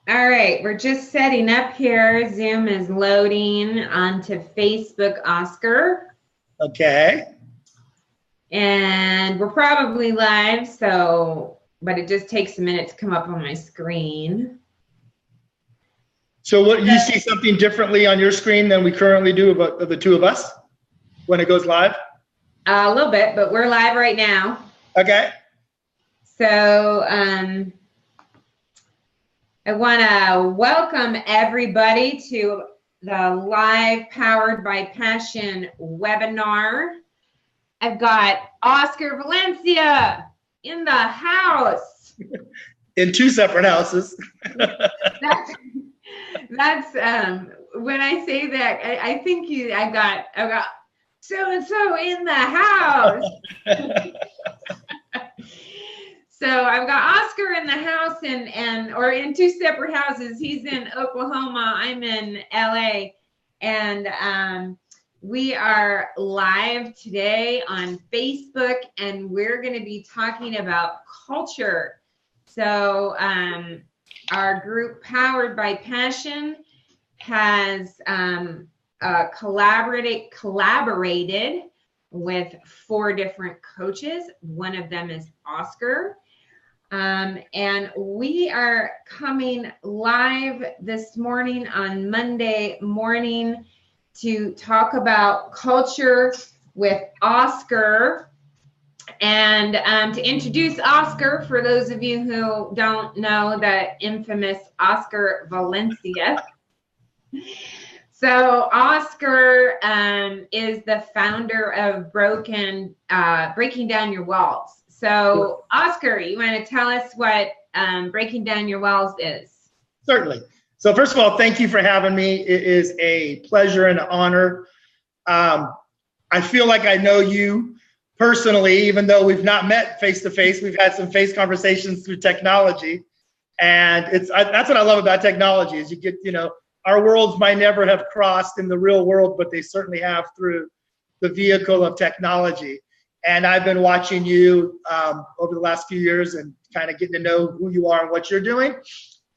All right, we're just setting up here. Zoom is loading onto Facebook, Oscar. Okay. And we're probably live, but it just takes a minute to come up on my screen. So what, you see something differently on your screen than we currently do about the two of us when it goes live? A little bit, but we're live right now. Okay. So I want to welcome everybody to the live Powered by Passion webinar. I've got Oscar Valencia in the house. In two separate houses. That's when I say that, I think I got so-and-so in the house. So I've got Oscar in the house or in two separate houses. He's in Oklahoma. I'm in LA. And we are live today on Facebook, and we're going to be talking about culture. So our group Powered by Passion has collaborated with 4 different coaches. One of them is Oscar. And we are coming live this morning on Monday morning to talk about culture with Oscar. And to introduce Oscar, for those of you who don't know, the infamous Oscar Valencia. So Oscar is the founder of Breaking Down Your Walls. So Oscar, you want to tell us what Breaking Down Your Walls is? Certainly. So first of all, thank you for having me. It is a pleasure and an honor. I feel like I know you personally, even though we've not met face to face. We've had some face conversations through technology, and that's what I love about technology is you get, our worlds might never have crossed in the real world, but they certainly have through the vehicle of technology. And I've been watching you over the last few years and kind of getting to know who you are and what you're doing.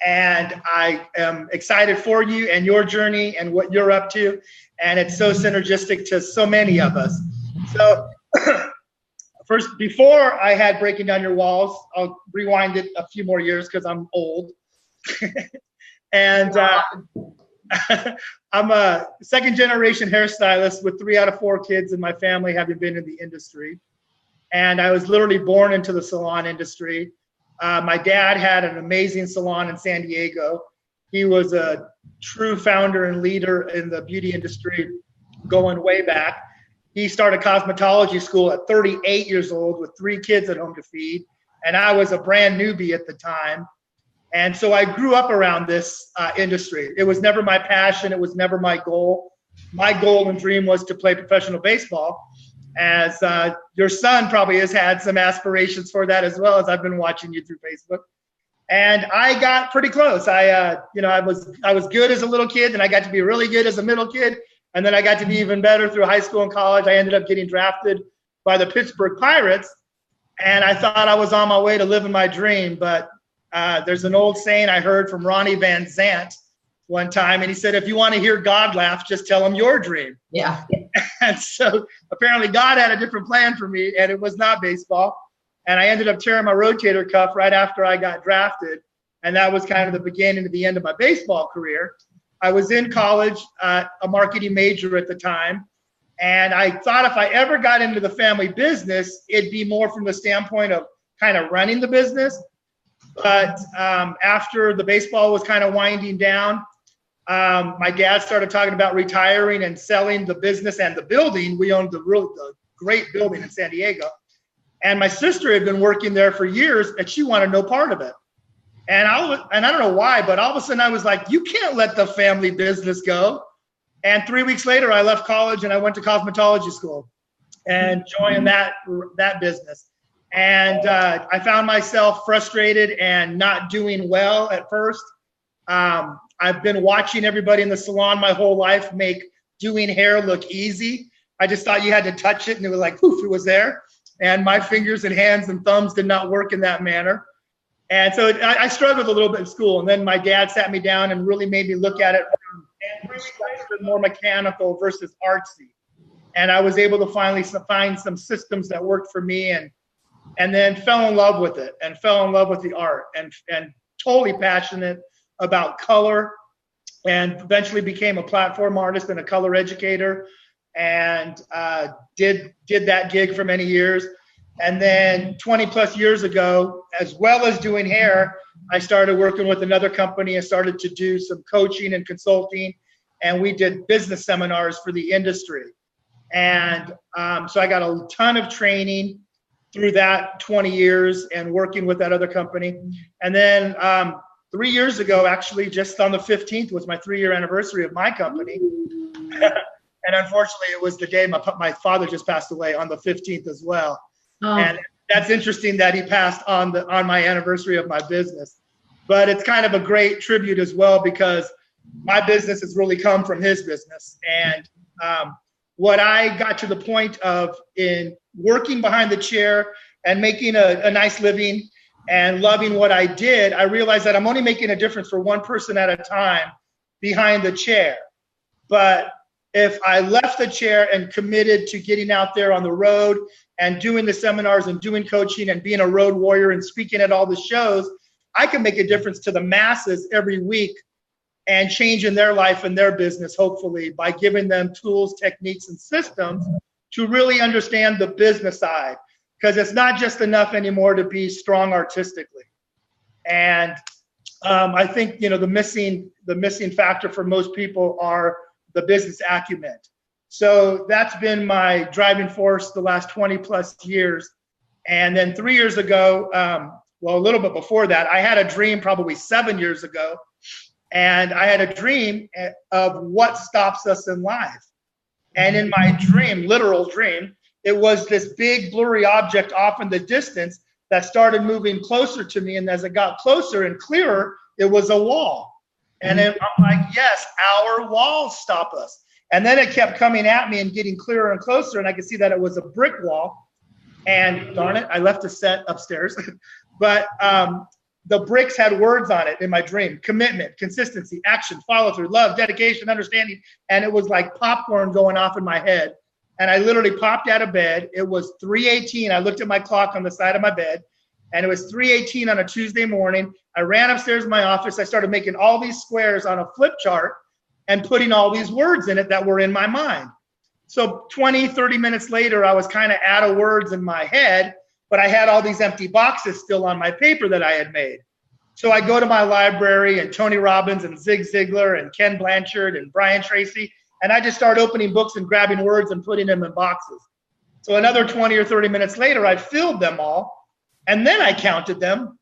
And I am excited for you and your journey and what you're up to. And it's so synergistic to so many of us. So first, before I had Breaking Down Your Walls, I'll rewind it a few more years because I'm old. And I'm a second-generation hairstylist with 3 out of 4 kids in my family having been in the industry. And I was literally born into the salon industry. My dad had an amazing salon in San Diego. He was a true founder and leader in the beauty industry going way back. He started cosmetology school at 38 years old with 3 kids at home to feed. And I was a brand newbie at the time. And so I grew up around this industry. It was never my passion. It was never my goal. My goal and dream was to play professional baseball, as your son probably has had some aspirations for that as well, as I've been watching you through Facebook. And I got pretty close. I was good as a little kid, and I got to be really good as a middle kid. And then I got to be even better through high school and college. I ended up getting drafted by the Pittsburgh Pirates. And I thought I was on my way to living my dream, but there's an old saying I heard from Ronnie Van Zant one time, and he said, if you want to hear God laugh, just tell him your dream. Yeah. And so apparently God had a different plan for me, and it was not baseball. And I ended up tearing my rotator cuff right after I got drafted. And that was kind of the beginning to the end of my baseball career. I was in college, a marketing major at the time. And I thought if I ever got into the family business, it'd be more from the standpoint of kind of running the business. But after the baseball was kind of winding down, my dad started talking about retiring and selling the business and the building. We owned the great building in San Diego. And my sister had been working there for years, and she wanted no part of it. And I don't know why, but all of a sudden I was like, you can't let the family business go. And 3 weeks later, I left college and I went to cosmetology school and joined that business. And I found myself frustrated and not doing well at first. I've been watching everybody in the salon my whole life make doing hair look easy. I just thought you had to touch it and it was like, poof, it was there. And my fingers and hands and thumbs did not work in that manner. And so I struggled a little bit in school. And then my dad sat me down and really made me look at it from more mechanical versus artsy. And I was able to finally find some systems that worked for me, and then fell in love with it and fell in love with the art, and totally passionate about color, and eventually became a platform artist and a color educator, and did that gig for many years. And then 20 plus years ago, as well as doing hair, I started working with another company and started to do some coaching and consulting, and we did business seminars for the industry. And so I got a ton of training through that 20 years and working with that other company. And then 3 years ago, actually, just on the 15th was my 3-year anniversary of my company. And unfortunately, it was the day my father just passed away, on the 15th as well. Oh. And that's interesting that he passed on my anniversary of my business. But it's kind of a great tribute as well, because my business has really come from his business. And what I got to the point of in working behind the chair and making a nice living and loving what I did, I realized that I'm only making a difference for one person at a time behind the chair. But if I left the chair and committed to getting out there on the road and doing the seminars and doing coaching and being a road warrior and speaking at all the shows, I can make a difference to the masses every week and changing their life and their business, hopefully, by giving them tools, techniques, and systems to really understand the business side. Because it's not just enough anymore to be strong artistically. And I think, the missing factor for most people are the business acumen. So that's been my driving force the last 20 plus years. And then 3 years ago, well, a little bit before that, I had a dream probably 7 years ago. And I had a dream of what stops us in life. And in my dream, literal dream, it was this big blurry object off in the distance that started moving closer to me. And as it got closer and clearer, it was a wall. And then I'm like, yes, our walls stop us. And then it kept coming at me and getting clearer and closer. And I could see that it was a brick wall. And darn it, I left a set upstairs. But the bricks had words on it in my dream: commitment, consistency, action, follow through, love, dedication, understanding. And it was like popcorn going off in my head. And I literally popped out of bed. It was 3:18. I looked at my clock on the side of my bed, and it was 3:18 on a Tuesday morning. I ran upstairs to my office. I started making all these squares on a flip chart and putting all these words in it that were in my mind. So 20, 30 minutes later, I was kind of out of words in my head, but I had all these empty boxes still on my paper that I had made. So I go to my library, and Tony Robbins and Zig Ziglar and Ken Blanchard and Brian Tracy, and I just start opening books and grabbing words and putting them in boxes. So another 20 or 30 minutes later, I filled them all, and then I counted them,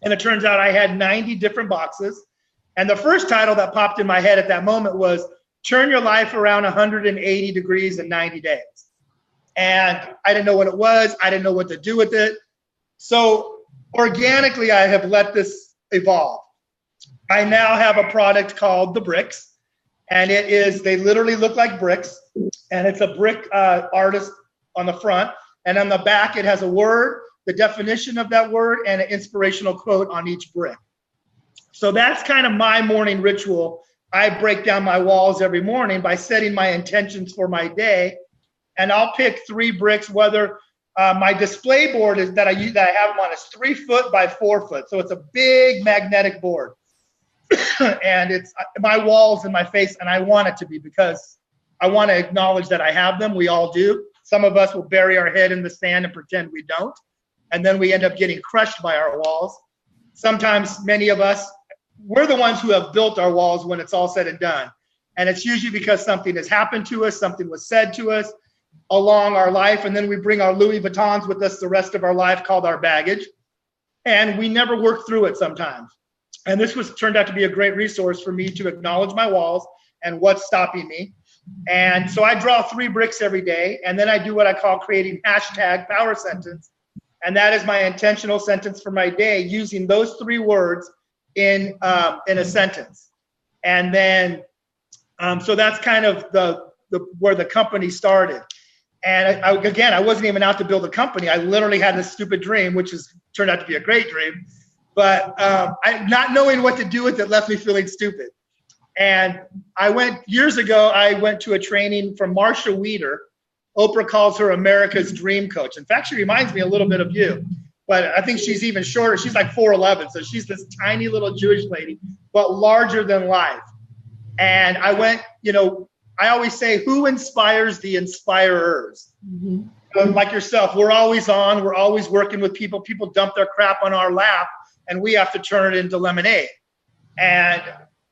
and it turns out I had 90 different boxes. And the first title that popped in my head at that moment was Turn Your Life Around 180 Degrees in 90 Days. And I didn't know what it was. I didn't know what to do with it. So organically, I have let this evolve. I now have a product called the Bricks. And they literally look like bricks. And it's a brick artist on the front. And on the back, it has a word, the definition of that word, and an inspirational quote on each brick. So that's kind of my morning ritual. I break down my walls every morning by setting my intentions for my day. And I'll pick 3 bricks, whether my display board is that I have them on is 3 foot by 4 foot. So it's a big magnetic board. And it's my walls in my face, and I want it to be, because I want to acknowledge that I have them. We all do. Some of us will bury our head in the sand and pretend we don't. And then we end up getting crushed by our walls. Sometimes many of us, we're the ones who have built our walls when it's all said and done. And it's usually because something has happened to us, something was said to us along our life, and then we bring our Louis Vuittons with us the rest of our life, called our baggage. And we never work through it sometimes. And this turned out to be a great resource for me to acknowledge my walls and what's stopping me. And so I draw 3 bricks every day, and then I do what I call creating #power sentence. And that is my intentional sentence for my day, using those 3 words in a sentence. And then, so that's kind of where the company started. And I wasn't even out to build a company. I literally had this stupid dream, which turned out to be a great dream. but not knowing what to do with it left me feeling stupid. And years ago, I went to a training from Marsha Weeder. Oprah calls her America's dream coach. In fact, she reminds me a little bit of you, but I think she's even shorter. She's like 4'11", so she's this tiny little Jewish lady, but larger than life. And I went, I always say, who inspires the inspirers? Mm-hmm. Like yourself, we're always on, we're always working with people. People dump their crap on our lap, and we have to turn it into lemonade.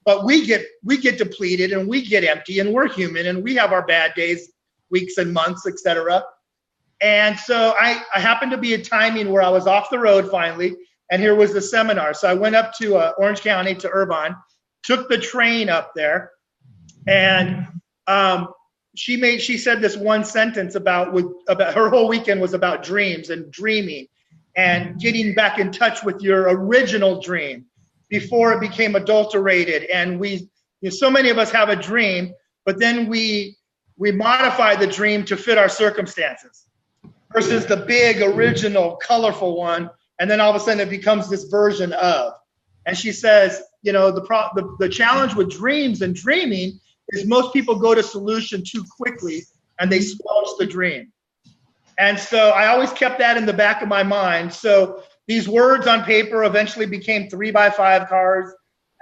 But we get depleted, and we get empty, and we're human, and we have our bad days, weeks and months, etc. And so I happened to be a timing where I was off the road finally, and here was the seminar. So I went up to Orange County, to Irvine, took the train up there, and she said this one sentence about her whole weekend was about dreams and dreaming and getting back in touch with your original dream before it became adulterated. And so many of us have a dream, but then we modify the dream to fit our circumstances versus the big, original, colorful one. And then all of a sudden it becomes this version of. And she says, the challenge with dreams and dreaming is most people go to solution too quickly and they squelch the dream. And so I always kept that in the back of my mind. So these words on paper eventually became 3x5 cards.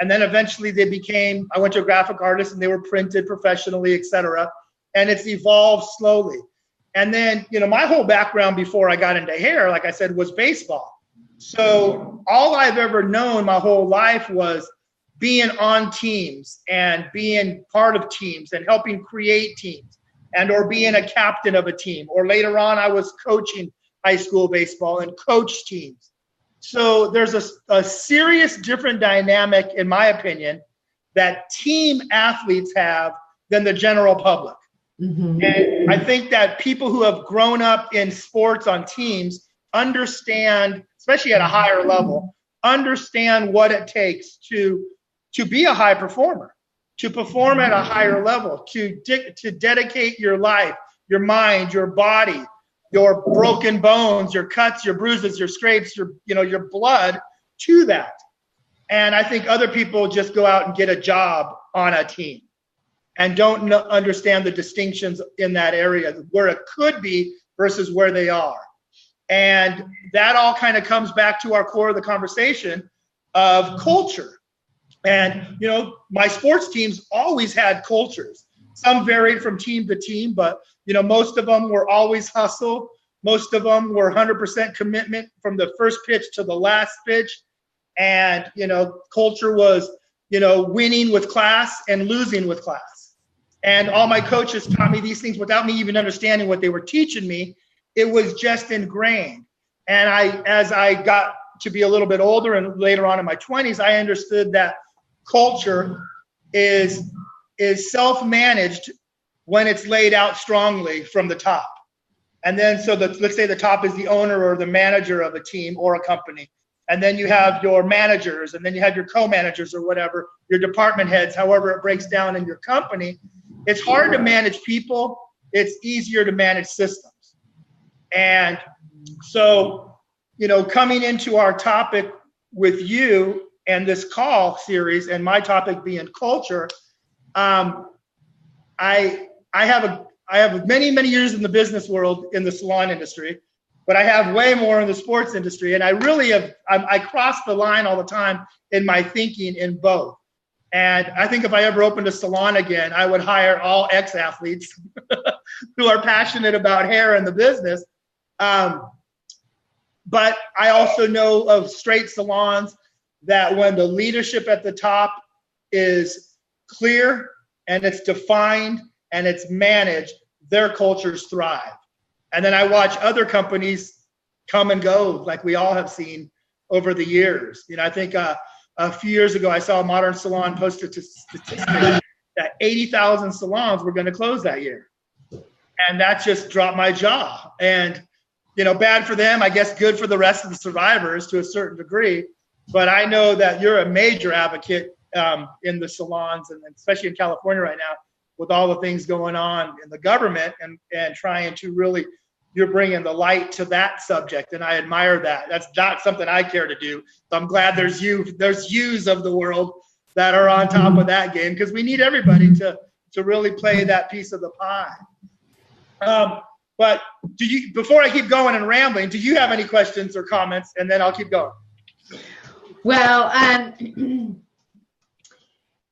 And then eventually I went to a graphic artist and they were printed professionally, etc. And it's evolved slowly. And then, my whole background before I got into hair, like I said, was baseball. So all I've ever known my whole life was being on teams and being part of teams and helping create teams or being a captain of a team. Or later on, I was coaching high school baseball and coached teams. So there's a serious different dynamic, in my opinion, that team athletes have than the general public. Mm-hmm. And I think that people who have grown up in sports on teams understand, especially at a higher level, understand what it takes to be a high performer, to perform at a higher level, to dedicate your life, your mind, your body, your broken bones, your cuts, your bruises, your scrapes, your blood to that. And I think other people just go out and get a job on a team and don't understand the distinctions in that area, where it could be versus where they are. And that all kind of comes back to our core of the conversation of culture. And, my sports teams always had cultures. Some varied from team to team, but, most of them were always hustle. Most of them were 100% commitment from the first pitch to the last pitch. And, culture was, winning with class and losing with class. And all my coaches taught me these things without me even understanding what they were teaching me. It was just ingrained. And as I got to be a little bit older and later on in my 20s, I understood that culture is self-managed when it's laid out strongly from the top. And then, let's say the top is the owner or the manager of a team or a company. And then you have your managers, and then you have your co-managers or whatever, your department heads, however it breaks down in your company. It's hard to manage people. It's easier to manage systems. And so, coming into our topic with you and this call series, and my topic being culture, I have many, many years in the business world in the salon industry, but I have way more in the sports industry. And I really I cross the line all the time in my thinking in both. And I think if I ever opened a salon again, I would hire all ex-athletes who are passionate about hair and the business. But I also know of straight salons that when the leadership at the top is clear and it's defined and it's managed, their cultures thrive. And then I watch other companies come and go, like we all have seen over the years. I think a few years ago, I saw a Modern Salon post statistics that 80,000 salons were going to close that year. And that just dropped my jaw. And, bad for them, I guess good for the rest of the survivors to a certain degree. But I know that you're a major advocate in the salons, and especially in California right now, with all the things going on in the government and trying to really you're bringing the light to that subject, and I admire that. That's not something I care to do. So I'm glad there's yous of the world that are on top of that game, because we need everybody to really play that piece of the pie. But before I keep going and rambling, do you have any questions or comments? And then I'll keep going. Well,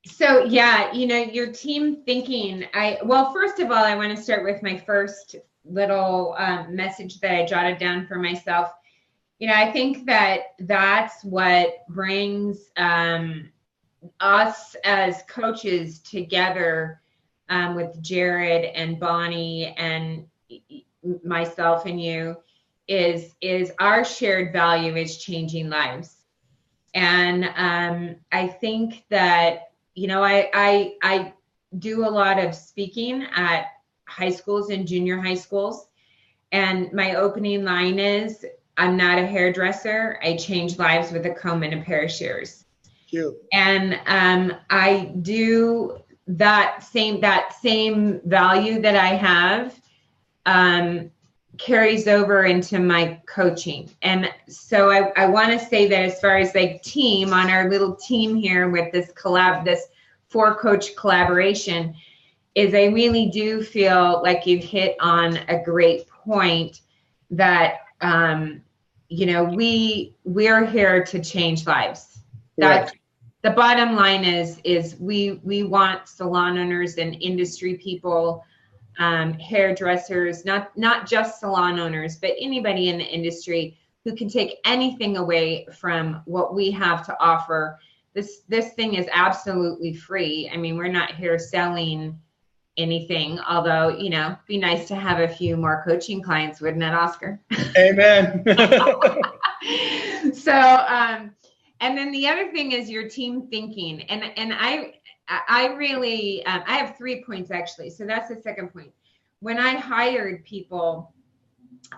so yeah, your team thinking. Well, first of all, I want to start with my first little message that I jotted down for myself. I think that's what brings us as coaches together, with Jared and Bonnie and myself and you, is our shared value is changing lives. And I think that I do a lot of speaking at high schools and junior high schools, and my opening line is, I'm not a hairdresser, I change lives with a comb and a pair of shears. Cute. And I do that same value that I have carries over into my coaching. And so I want to say that as far as like team, on our little team here with this 4-coach collaboration, is I really do feel like you've hit on a great point that we're here to change lives. That's the bottom line is we want salon owners and industry people, hairdressers, not just salon owners, but anybody in the industry who can take anything away from what we have to offer. This thing is absolutely free. I mean, we're not here selling anything, although, be nice to have a few more coaching clients, wouldn't it, Oscar? Amen. So, and then the other thing is your team thinking. And I really, I have 3 points actually. So that's the second point. When I hired people,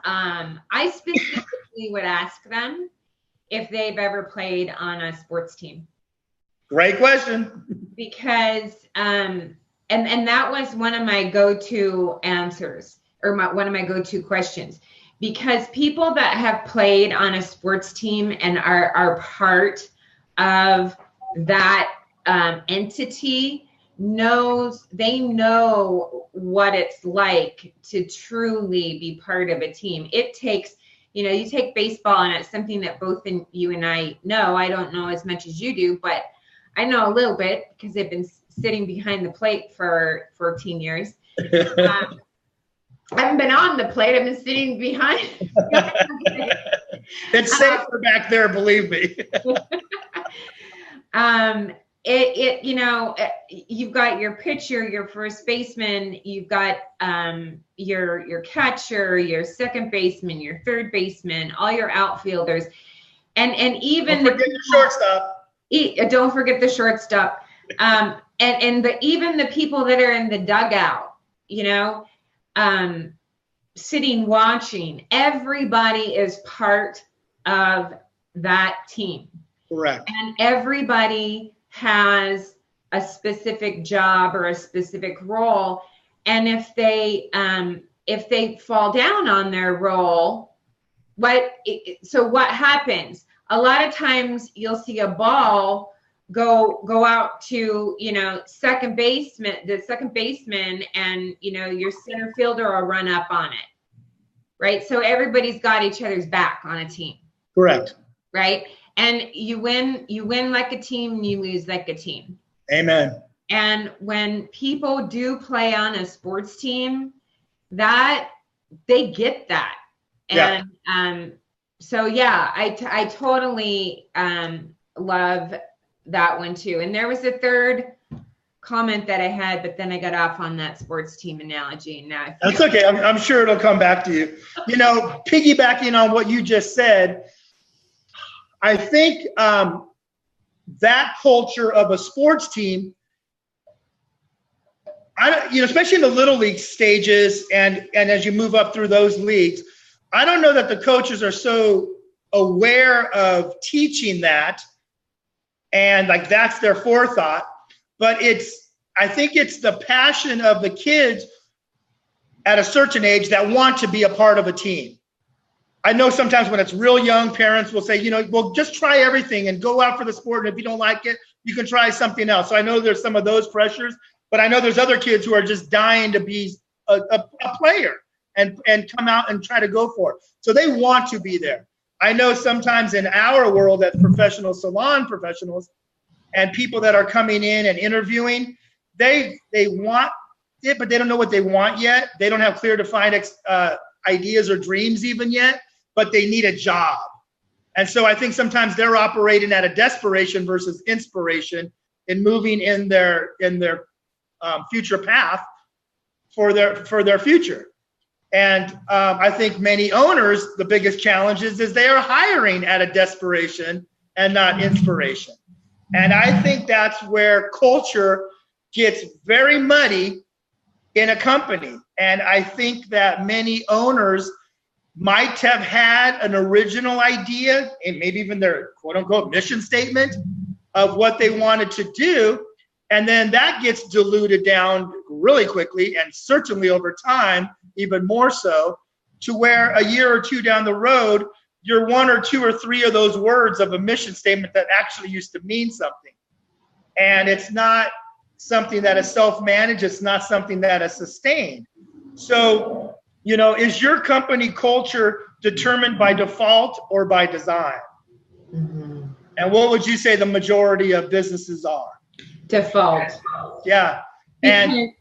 I specifically would ask them if they've ever played on a sports team. Great question. Because, and that was one of my go-to answers, or one of my go-to questions. Because people that have played on a sports team and are part of that entity know what it's like to truly be part of a team. It takes, you take baseball, and it's something that both you and I know. I don't know as much as you do, but I know a little bit because I've been sitting behind the plate for 14 years. I haven't been on the plate. I've been sitting behind. It's safer back there, believe me. You've got your pitcher, your first baseman, you've got your catcher, your second baseman, your third baseman, all your outfielders, and even don't forget the shortstop. Don't forget the shortstop. Even the people that are in the dugout, sitting watching, everybody is part of that team. Correct. And everybody has a specific job or a specific role. And if they fall down on their role, what happens? A lot of times you'll see a ball go out to, the second baseman, and, your center fielder will run up on it. Right. So everybody's got each other's back on a team. Correct. Right. And you win like a team, and you lose like a team. Amen. And when people do play on a sports team, that they get that. And so yeah, I totally love that one too. And there was a third comment that I had, but then I got off on that sports team analogy. And now that's okay. I'm sure it'll come back to you. Piggybacking on what you just said, I think that culture of a sports team, especially in the little league stages, and as you move up through those leagues, I don't know that the coaches are so aware of teaching that, and like that's their forethought. But I think it's the passion of the kids at a certain age that want to be a part of a team. I know sometimes when it's real young, parents will say, well, just try everything and go out for the sport. And if you don't like it, you can try something else. So I know there's some of those pressures, but I know there's other kids who are just dying to be a player and come out and try to go for it. So they want to be there. I know sometimes in our world as professional salon professionals and people that are coming in and interviewing, they want it, but they don't know what they want yet. They don't have clear defined ideas or dreams even yet, but they need a job. And so I think sometimes they're operating at a desperation versus inspiration in moving in their future path for their future. And I think many owners, the biggest challenge is they are hiring at a desperation and not inspiration. And I think that's where culture gets very muddy in a company. And I think that many owners might have had an original idea and maybe even their quote unquote mission statement of what they wanted to do. And then that gets diluted down really quickly and certainly over time, even more so, to where a year or two down the road, you're one or two or three of those words of a mission statement that actually used to mean something. And it's not something that is self-managed. It's not something that is sustained. So, is your company culture determined by default or by design? Mm-hmm. And what would you say the majority of businesses are? Default. Yeah. And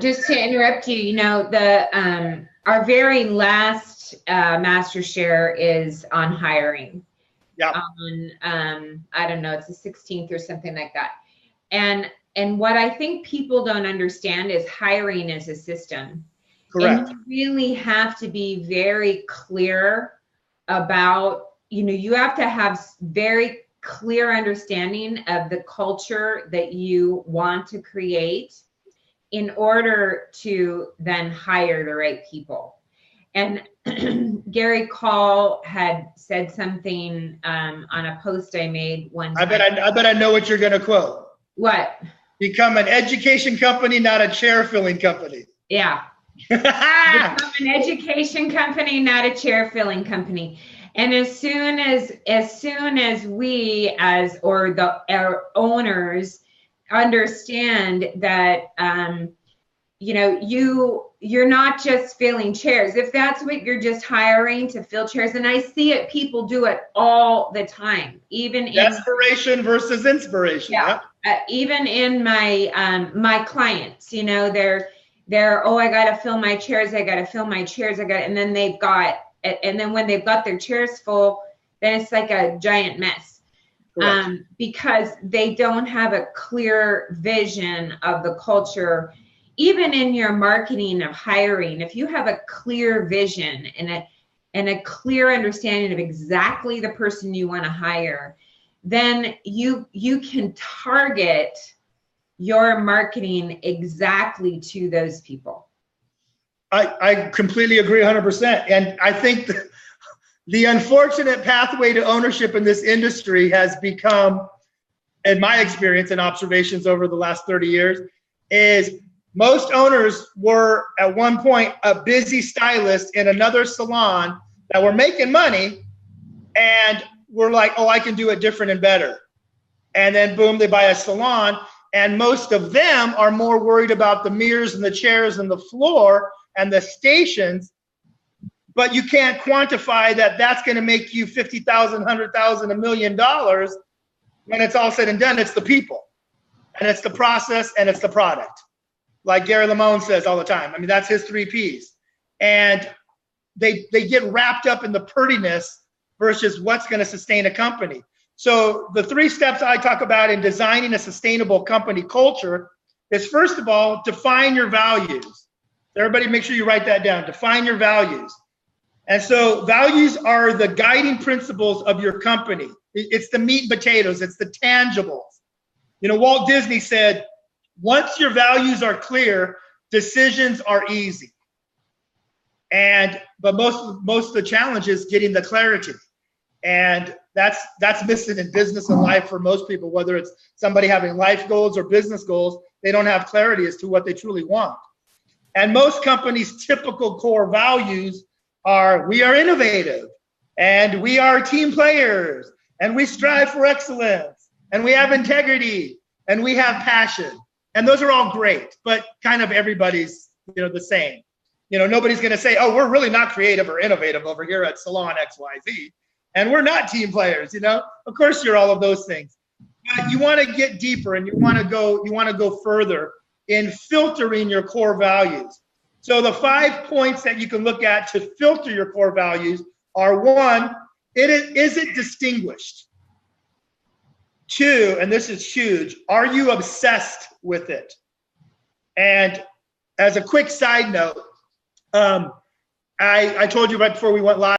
just to interrupt you, our very last master share is on hiring. Yeah. I don't know, it's the 16th or something like that. And what I think people don't understand is hiring is a system. Correct. And you really have to be very clear about, you have to have very clear understanding of the culture that you want to create in order to then hire the right people. And Gary Call had said something on a post I made one time. I bet I know what you're going to quote. What? Become an education company, not a chair filling company. Yeah. Become an education company, not a chair filling company. And as soon as we our owners understand that you're not just filling chairs. If that's what you're just hiring to fill chairs, and I see it, people do it all the time, even desperation versus inspiration. Yeah. Even in my clients, they're I gotta fill my chairs, and then when they've got their chairs full, then it's like a giant mess. Because they don't have a clear vision of the culture. Even in your marketing of hiring, if you have a clear vision and a clear understanding of exactly the person you want to hire, then you can target your marketing exactly to those people. I completely agree 100%. And I think the unfortunate pathway to ownership in this industry has become, in my experience and observations over the last 30 years, is most owners were at one point a busy stylist in another salon that were making money and were like, I can do it different and better. And then boom, they buy a salon. And most of them are more worried about the mirrors and the chairs and the floor and the stations. But you can't quantify that that's going to make you $50,000, $100,000, $1 million. When it's all said and done, it's the people. And it's the process and it's the product. Like Gary Lamone says all the time. I mean, that's his 3 Ps. And they get wrapped up in the prettiness versus what's going to sustain a company. So the 3 steps I talk about in designing a sustainable company culture is, first of all, define your values. Everybody make sure you write that down. Define your values. And so values are the guiding principles of your company. It's the meat and potatoes. It's the tangibles. Walt Disney said, once your values are clear, decisions are easy. But most of the challenge is getting the clarity. And that's missing in business and life for most people, whether it's somebody having life goals or business goals. They don't have clarity as to what they truly want. And most companies' typical core values are we are innovative, and we are team players, and we strive for excellence, and we have integrity, and we have passion. And those are all great, but kind of everybody's, the same. Nobody's going to say, oh, we're really not creative or innovative over here at Salon XYZ, and we're not team players. Of course you're all of those things. But you want to get deeper, and you want to go further in filtering your core values. So the 5 points that you can look at to filter your core values are: 1, is it distinguished? 2, and this is huge, are you obsessed with it? And as a quick side note, I told you right before we went live,